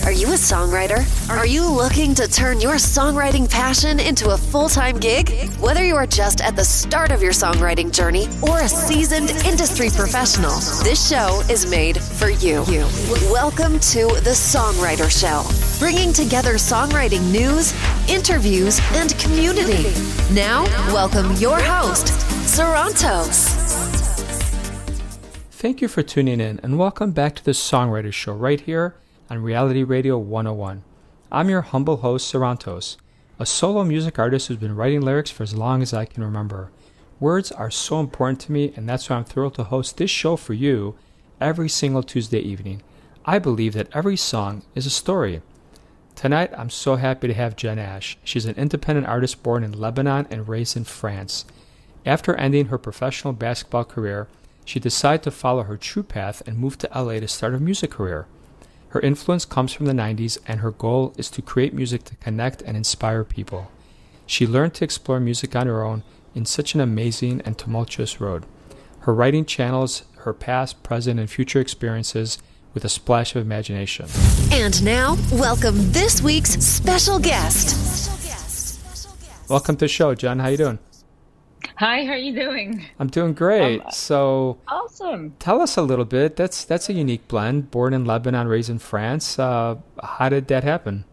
Are you a songwriter? Are you looking to turn your songwriting passion into a full-time gig? Whether you are just at the start of your songwriting journey or a seasoned industry professional, this show is made for you. Welcome to the Songwriter Show, bringing together songwriting news, interviews, and community. Now, welcome your host, Sarantos. Thank you for tuning in and welcome back to the Songwriter Show right here on Reality Radio 101. I'm your humble host, Sarantos, a solo music artist who's been writing lyrics for as long as I can remember. Words are so important to me, and that's why I'm thrilled to host this show for you every single Tuesday evening. I believe that every song is a story. Tonight, I'm so happy to have Jen Ash. She's an independent artist born in Lebanon and raised in France. After ending her professional basketball career, she decided to follow her true path and move to LA to start a music career. Her influence comes from the 90s, and her goal is to create music to connect and inspire people. She learned to explore music on her own in such an amazing and tumultuous road. Her writing channels her past, present, and future experiences with a splash of imagination. And now, welcome this week's special guest. Welcome to the show, Jen. How you doing? Hi, how are you doing? I'm doing great. So, awesome. Tell us a little bit. That's a unique blend. Born in Lebanon, raised in France. How did that happen?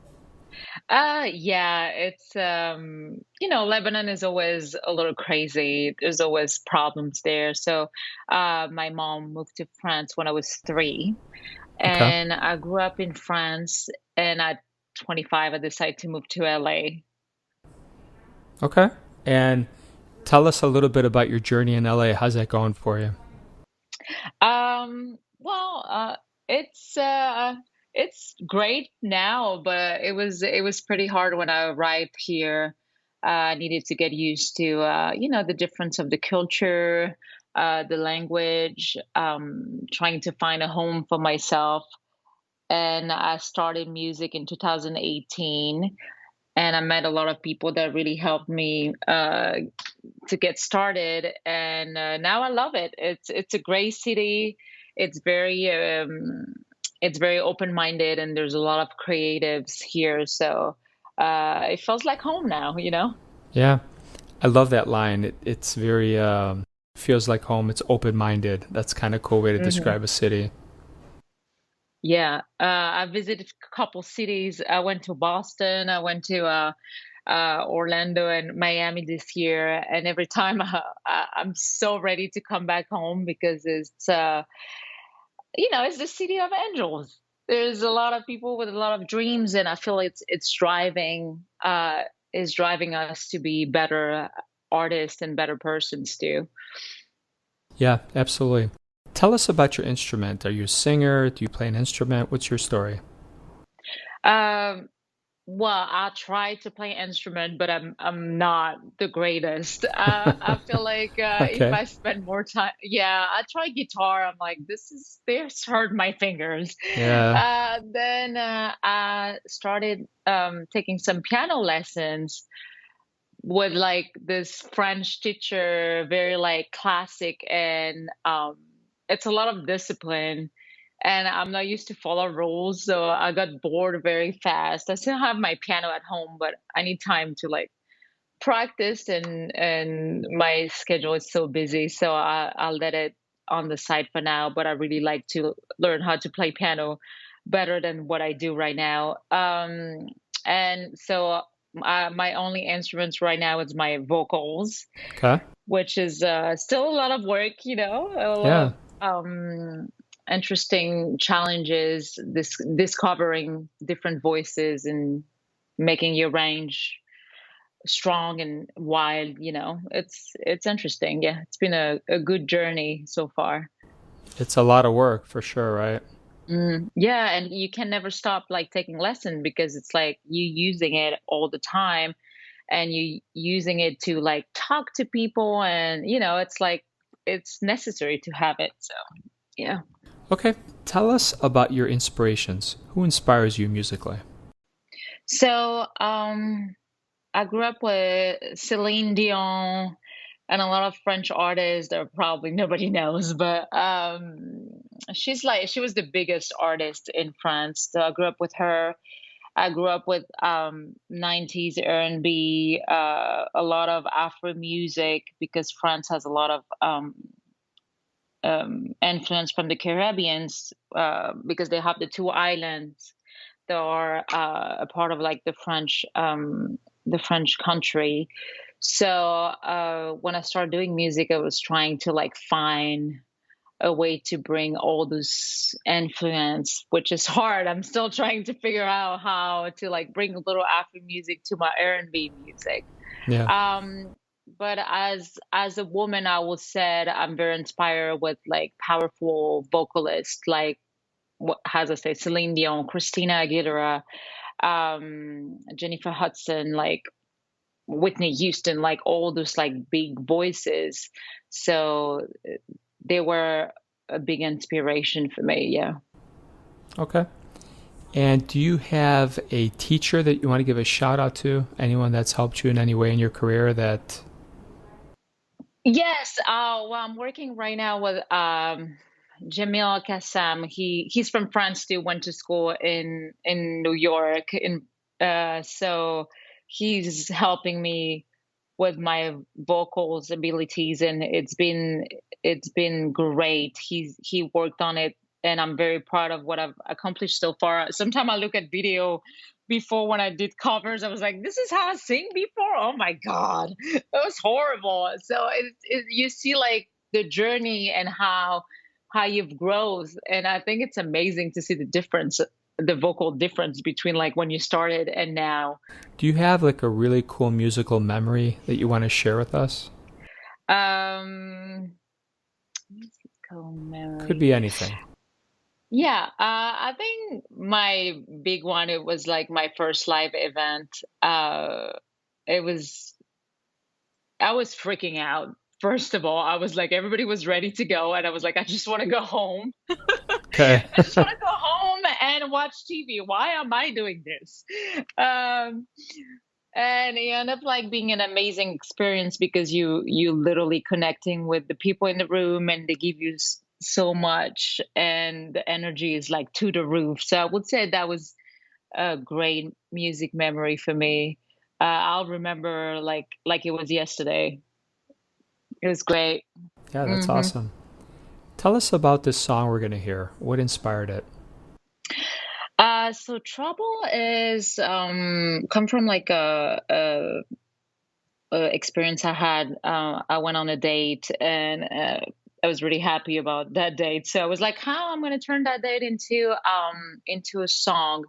Yeah, it's Lebanon is always a little crazy. There's always problems there. So, my mom moved to France when I was 3, and I grew up in France. And at 25, I decided to move to LA. Okay, and tell us a little bit about your journey in LA. How's that going for you? It's great now, but it was pretty hard when I arrived here. I needed to get used to the difference of the culture, the language, trying to find a home for myself. And I started music in 2018. And I met a lot of people that really helped me to get started. And now I love it. It's a great city. It's very open-minded, and there's a lot of creatives here. So it feels like home now, Yeah, I love that line. It's very feels like home. It's open-minded. That's kind of a cool way to describe a city. Yeah, I visited a couple cities. I went to Boston. I went to Orlando and Miami this year. And every time I'm so ready to come back home because it's the city of angels. There's a lot of people with a lot of dreams, and I feel it's driving us to be better artists and better persons too. Yeah, absolutely. Tell us about your instrument. Are you a singer? Do you play an instrument? What's your story? Well, I try to play an instrument, but I'm not the greatest. I feel like if I spend more time, I try guitar. I'm like, this hurt my fingers. Yeah. Then I started taking some piano lessons with like this French teacher, very like classic, and it's a lot of discipline, and I'm not used to follow rules, so I got bored very fast. I still have my piano at home, but I need time to like practice, and my schedule is so busy, so I'll let it on the side for now. But I really like to learn how to play piano better than what I do right now. And so my only instruments right now is my vocals, which is still a lot of work, a lot of interesting challenges, discovering different voices and making your range strong and wild. It's interesting. Yeah, it's been a good journey so far. It's a lot of work for sure, right? Yeah, and you can never stop like taking lessons because it's like you using it all the time, and you using it to like talk to people, and it's like it's necessary to have it. So yeah. Okay, tell us about your inspirations. Who inspires you musically? So I grew up with Celine Dion, and a lot of French artists that probably nobody knows, but she was the biggest artist in France. So I grew up with her. I grew up with 90s R&B, a lot of Afro music because France has a lot of influence from the Caribbeans because they have the two islands that are a part of like the French country. So when I started doing music, I was trying to like find a way to bring all this influence, which is hard. I'm still trying to figure out how to like bring a little Afro music to my R&B music. Yeah. But as a woman, I will say I'm very inspired with like powerful vocalists, like what as I say, Celine Dion, Christina Aguilera, Jennifer Hudson, like Whitney Houston, like all those like big voices. So they were a big inspiration for me. Yeah. Okay. And do you have a teacher that you want to give a shout out to? Anyone that's helped you in any way in your career that... Yes. Well, I'm working right now with Jamil Kassam. He's from France too. Went to school in New York. So he's helping me with my vocals abilities, and it's been great. He worked on it, and I'm very proud of what I've accomplished so far. Sometimes I look at video before when I did covers, I was like, this is how I sing before? Oh my God, that was horrible. So you see like the journey and how you've grown. And I think it's amazing to see the difference, the vocal difference between like when you started and now. Do you have like a really cool musical memory that you want to share with us? Musical memory. Could be anything. Yeah, I think my big one, it was like my first live event. It was, I was freaking out. First of all, I was like, everybody was ready to go. And I was like, I just want to go home. Okay. I just want to go home and watch TV. Why am I doing this? And it ended up like being an amazing experience because you literally connecting with the people in the room, and they give you so much, and the energy is like to the roof. So I would say that was a great music memory for me. I'll remember like it was yesterday. It was great. Yeah, that's awesome. Tell us about this song we're going to hear. What inspired it? So Trouble is come from like a experience I had. I went on a date, and I was really happy about that date. So I was like, how I'm going to turn that date into a song.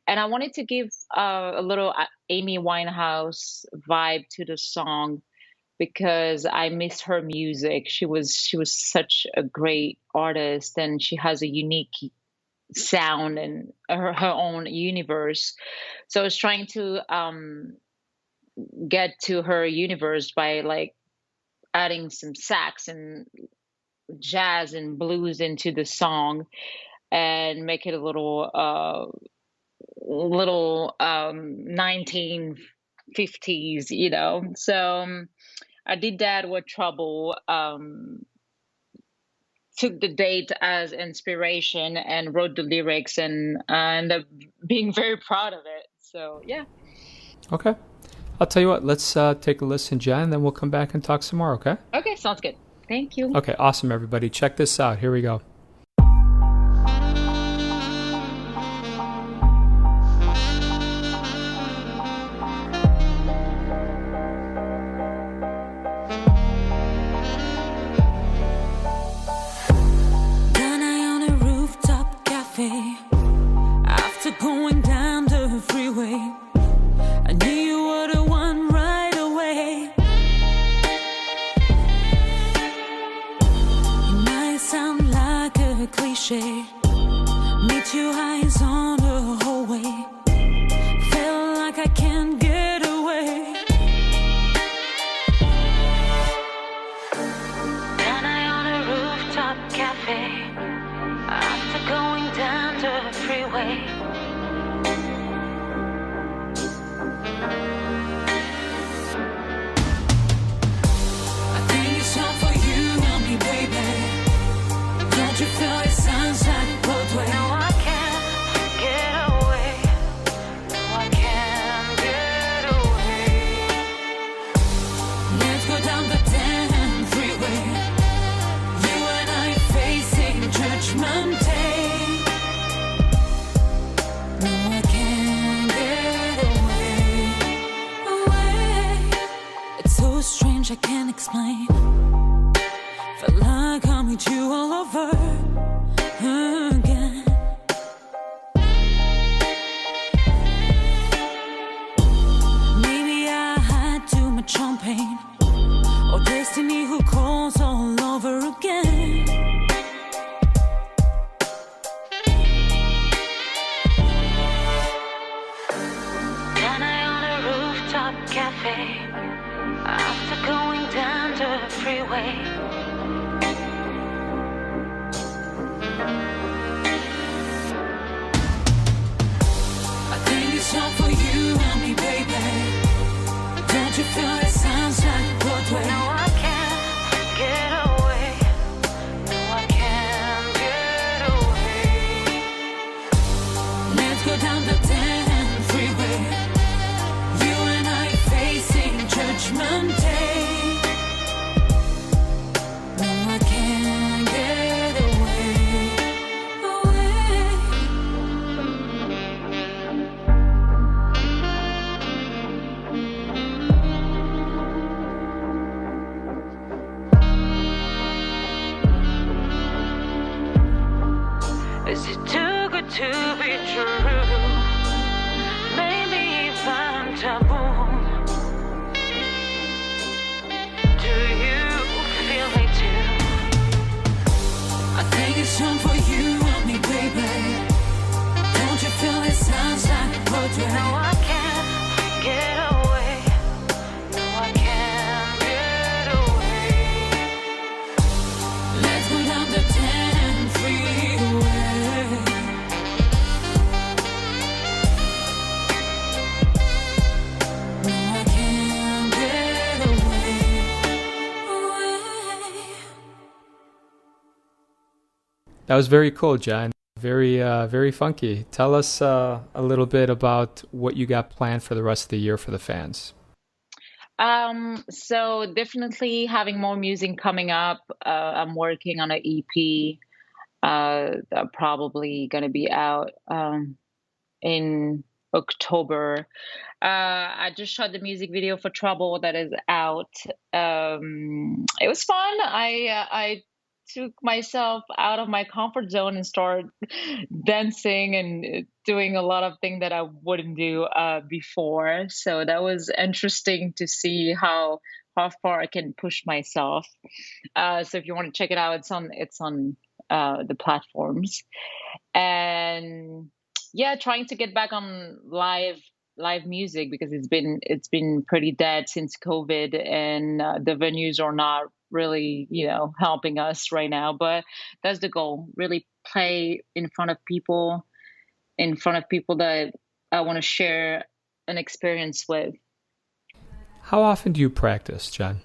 And I wanted to give a little Amy Winehouse vibe to the song because I miss her music. She was such a great artist, and she has a unique sound and her own universe. So I was trying to get to her universe by like adding some sax and jazz and blues into the song and make it a little 1950s, you know. So I did that with Trouble. Took the date as inspiration and wrote the lyrics, and ended up being very proud of it. So yeah. Okay. I'll tell you what, let's take a listen, Jen, and then we'll come back and talk some more, okay? Okay, sounds good. Thank you. Okay, awesome, everybody. Check this out. Here we go. After going down the freeway, I knew you were the one right away. It might sound like a cliche, meet you eyes on the hallway, feel like I can't get away. Then I on a rooftop cafe, after going down the freeway, destiny who calls all over again. Tonight on a rooftop cafe, after going down to the freeway. I think it's time for you and me, baby. Don't you feel it sounds like Broadway? No, I can't get away. No, I can't get away. Let's go down the damn freeway. You and I facing Judgment Day. No, I can't get away. Is it too good to be true? Maybe if I'm taboo. Do you feel me too? I think it's time for you and me, baby. Don't you feel it sounds like Broadway? No, I can't get away. No, I can't get away. Let's go down the damn freeway. No, I can't get away. That was very cool, John. Very funky. Tell us a little bit about what you got planned for the rest of the year for the fans. So definitely having more music coming up. I'm working on an EP. That probably gonna be out in October. I just shot the music video for Trouble that is out. It was fun. I took myself out of my comfort zone and started dancing and doing a lot of things that I wouldn't do before. So that was interesting to see how far I can push myself. So if you want to check it out, it's on the platforms. And yeah, trying to get back on live music because it's been pretty dead since COVID, and the venues are not really helping us right now. But that's the goal: really play in front of people that I want to share an experience with. How often do you practice, John?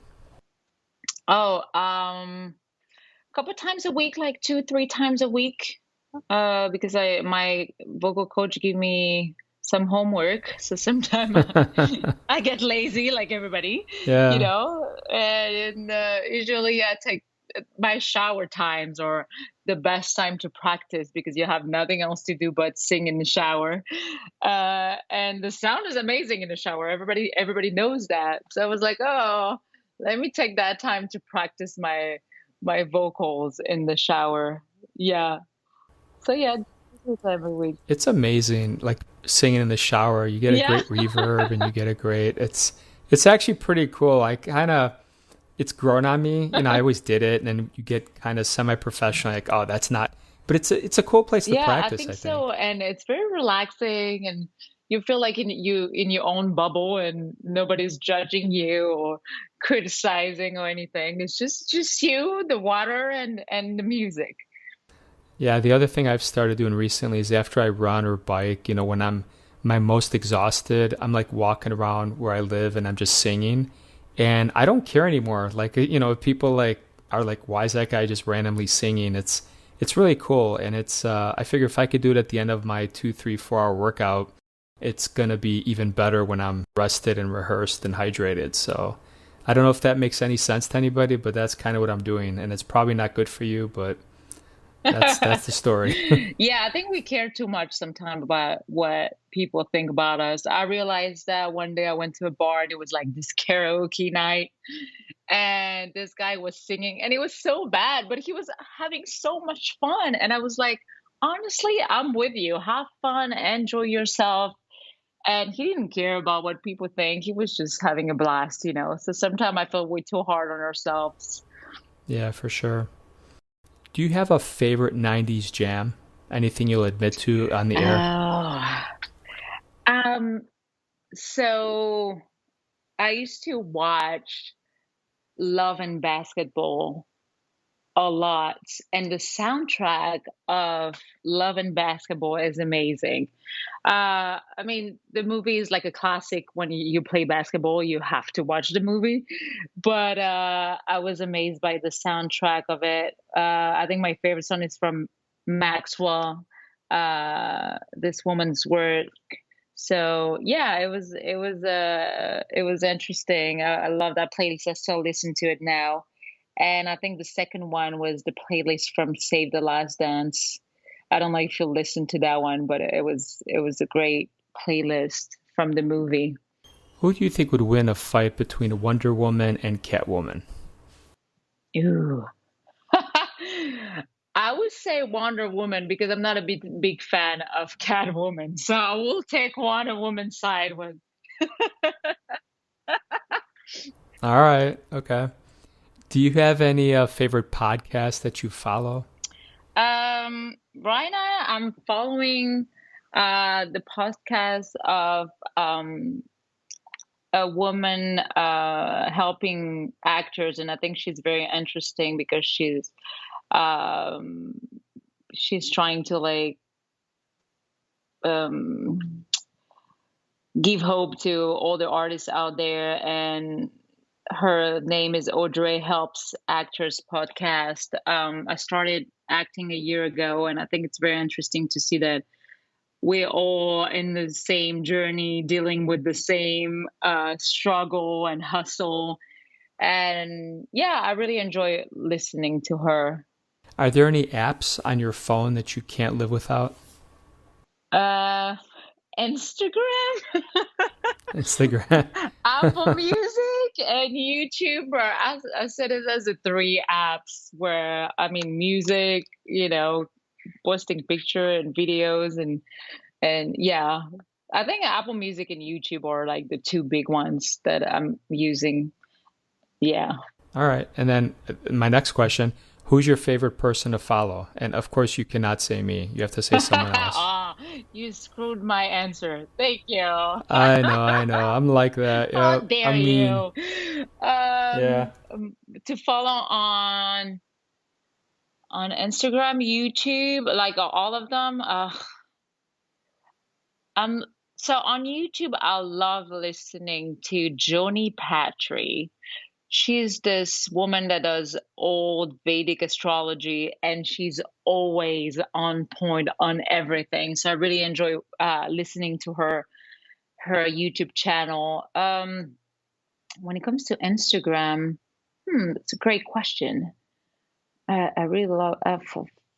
Oh, a couple times a week, like 2-3 times a week, because my vocal coach gave me some homework. So sometimes I get lazy, like everybody, Yeah. and usually I take my shower times or the best time to practice because you have nothing else to do but sing in the shower. And the sound is amazing in the shower. Everybody knows that. So I was like, oh, let me take that time to practice my vocals in the shower. Yeah. So yeah, 2 times a week. It's amazing, like singing in the shower. You get a Yeah. great reverb and you get a great. It's actually pretty cool. It's grown on me. I always did it, and then you get kind of semi-professional. Like, oh, that's not. But it's a cool place to Yeah, I practice. think I think. so. And it's very relaxing, and you feel like in your own bubble, and nobody's judging you or criticizing or anything. It's just you, the water, and the music. Yeah, the other thing I've started doing recently is after I run or bike, when I'm my most exhausted, I'm like walking around where I live and I'm just singing, and I don't care anymore. Like, if people like are like, why is that guy just randomly singing? It's really cool, and I figure if I could do it at the end of my 2, 3, 4 hour workout, it's gonna be even better when I'm rested and rehearsed and hydrated. So I don't know if that makes any sense to anybody, but that's kind of what I'm doing, and it's probably not good for you, but that's the story. Yeah, I think we care too much sometimes about what people think about us. I realized that one day I went to a bar and it was like this karaoke night, and this guy was singing, and it was so bad, but he was having so much fun. And I was like, honestly, I'm with you. Have fun, enjoy yourself. And he didn't care about what people think. He was just having a blast, you know. So sometimes I feel we're too hard on ourselves. Yeah, for sure. Do you have a favorite 90s jam? Anything you'll admit to on the air? Oh. Um, so I used to watch Love and Basketball a lot, and the soundtrack of Love and Basketball is amazing. I mean, the movie is like a classic. When you play basketball, you have to watch the movie. But I was amazed by the soundtrack of it. I think my favorite song is from Maxwell, This Woman's Work. So yeah, it was interesting. I love that playlist. I still listen to it now. And I think the second one was the playlist from Save the Last Dance. I don't know if you listened to that one, but it was a great playlist from the movie. Who do you think would win a fight between Wonder Woman and Catwoman? Ooh. I would say Wonder Woman because I'm not a big fan of Catwoman. So I will take Wonder Woman's side with. All right. Okay. Do you have any favorite podcasts that you follow? Right now I'm following the podcast of a woman helping actors, and I think she's very interesting because um she's trying to like um give hope to all the artists out there, and her name is Audrey Helps Actors Podcast. I started acting a year ago, and I think it's very interesting to see that we're all in the same journey, dealing with the same struggle and hustle. And yeah, I really enjoy listening to her. Are there any apps on your phone that you can't live without? Uh, Instagram, Instagram. Apple Music, and YouTube. Or I said it as the three apps where, I mean, music, posting picture and videos, and yeah, I think Apple Music and YouTube are like the two big ones that I'm using. Yeah. All right. And then my next question, who's your favorite person to follow? And of course, you cannot say me. You have to say someone else. Ah, you screwed my answer. Thank you. I know. I'm like that. How Yeah, dare I mean, you? yeah. To follow on Instagram, YouTube, like all of them. Um, so on YouTube, I love listening to Joni Patry. She's this woman that does old Vedic astrology, and she's always on point on everything. So I really enjoy listening to her YouTube channel. When it comes to Instagram, that's a great question. I really love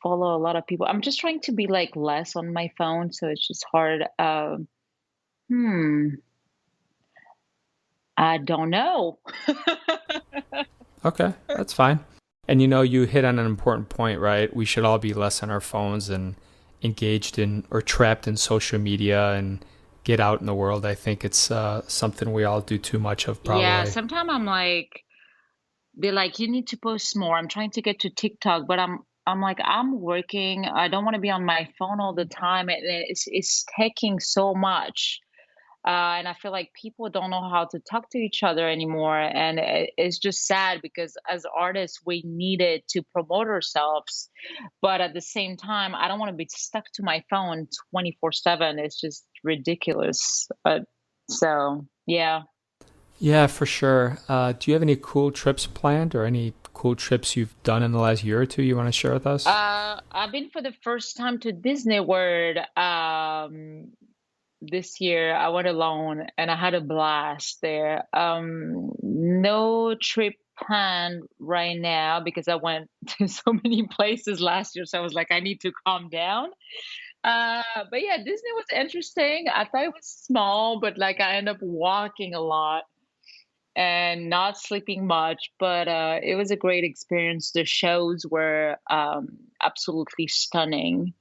follow a lot of people. I'm just trying to be like less on my phone, so it's just hard. Hmm, I don't know. Okay, that's fine. And you hit on an important point, right? We should all be less on our phones and engaged in or trapped in social media and get out in the world. I think it's something we all do too much of, Yeah, probably. sometimes I'm like, they're like, you need to post more. I'm trying to get to TikTok, but I'm like, I'm working. I don't want to be on my phone all the time. It's taking so much. And I feel like people don't know how to talk to each other anymore. And it's just sad because as artists, we needed to promote ourselves. But at the same time, I don't want to be stuck to my phone 24/7. It's just ridiculous. So, yeah. Yeah, for sure. Do you have any cool trips planned or any cool trips you've done in the last year or two you want to share with us? I've been for the first time to Disney World this year. I went alone and I had a blast there. No trip planned right now because I went to so many places last year. So I was like, I need to calm down. But yeah, Disney was interesting. I thought it was small, but like I ended up walking a lot and not sleeping much. But it was a great experience. The shows were absolutely stunning.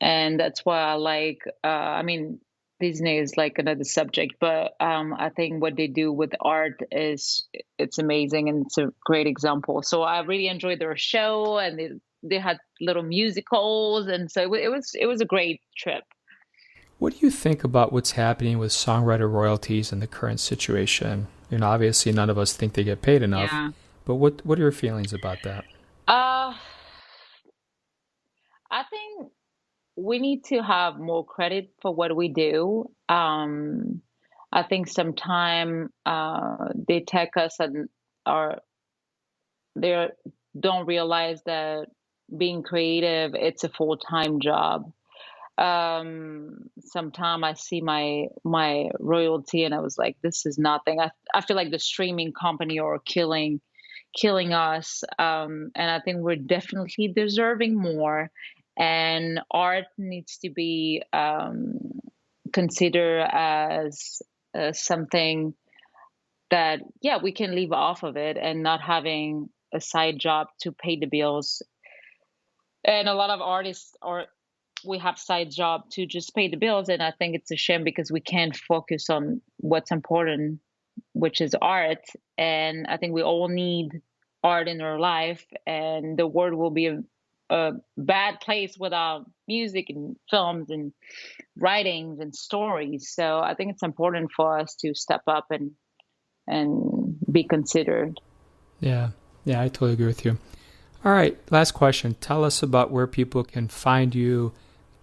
And that's why I like, I mean, Disney is like another subject, but I think what they do with art is it's amazing and it's a great example. So I really enjoyed their show, and they had little musicals, and so it was a great trip. What do you think about what's happening with songwriter royalties in the current situation? Obviously none of us think they get paid enough, Yeah. but what are your feelings about that? Uh, I think we need to have more credit for what we do. I think sometimes they take us and are they don't realize that being creative it's a full-time job. Sometime I see my royalty and I was like, this is nothing. I feel like the streaming company are killing us. And I think we're definitely deserving more. And art needs to be considered as something that, yeah, we can live off of it and not having a side job to pay the bills. And a lot of artists are we have side job to just pay the bills, and I think it's a shame because we can't focus on what's important, which is art. And I think we all need art in our life, and the world will be a bad place without music and films and writings and stories. So I think it's important for us to step up and be considered. Yeah, I totally agree with you. All right, last question. Tell us about where people can find you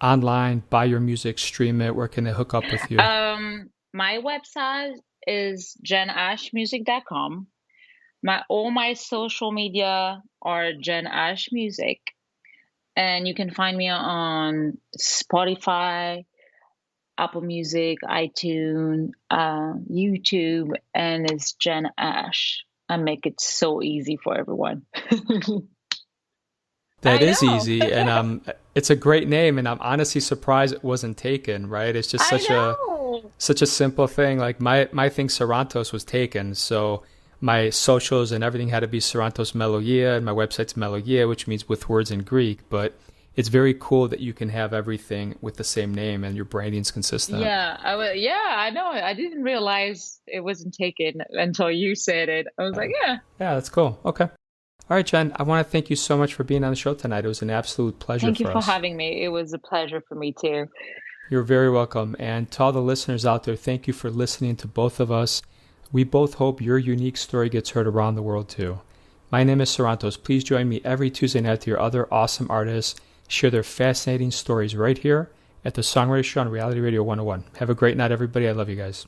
online, buy your music, stream it. Where can they hook up with you? My website is jenashmusic.com. All my social media are Jen Ash Music, and you can find me on Spotify, Apple Music, iTunes, YouTube, and it's Jen Ash. I make it so easy for everyone. That I is know. easy, and it's a great name, and I'm honestly surprised it wasn't taken, right? It's just I such know. a simple thing. Like my thing Sarantos was taken, so my socials and everything had to be Sarantos Melogia, and my website's Melogia, which means with words in Greek, but it's very cool that you can have everything with the same name and your branding's consistent. Yeah, I know. I didn't realize it wasn't taken until you said it. I was like, yeah. Yeah, that's cool. Okay. All right, Jen, I want to thank you so much for being on the show tonight. It was an absolute pleasure Thank you for us. having me. It was a pleasure for me too. You're very welcome. And to all the listeners out there, thank you for listening to both of us. We both hope your unique story gets heard around the world too. My name is Sarantos. Please join me every Tuesday night to hear other awesome artists share their fascinating stories right here at the Songwriter Show on Reality Radio 101. Have a great night, everybody. I love you guys.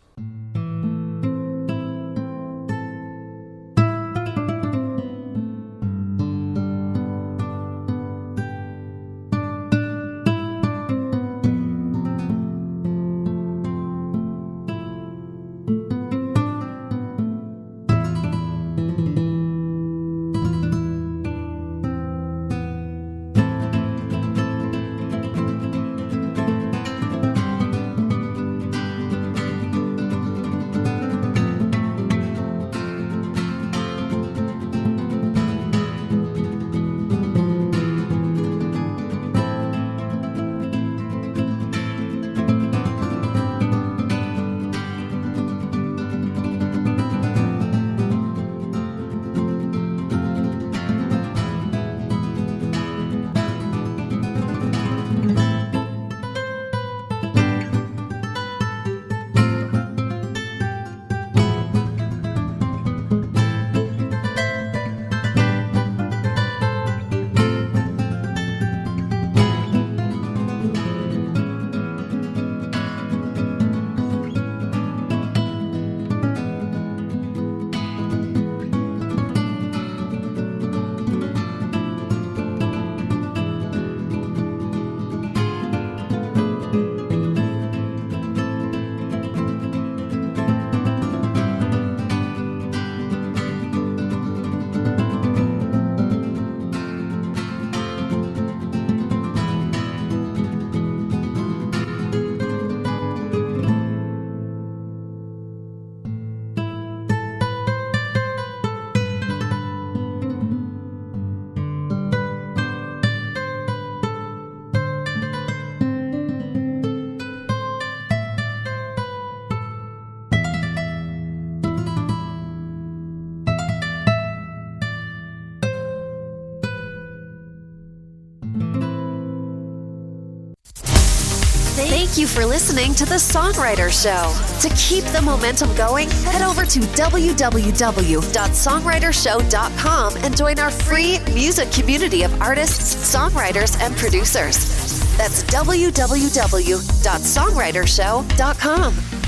Thank you for listening to The Songwriter Show. To keep the momentum going, head over to www.songwritershow.com and join our free music community of artists, songwriters, and producers. That's www.songwritershow.com.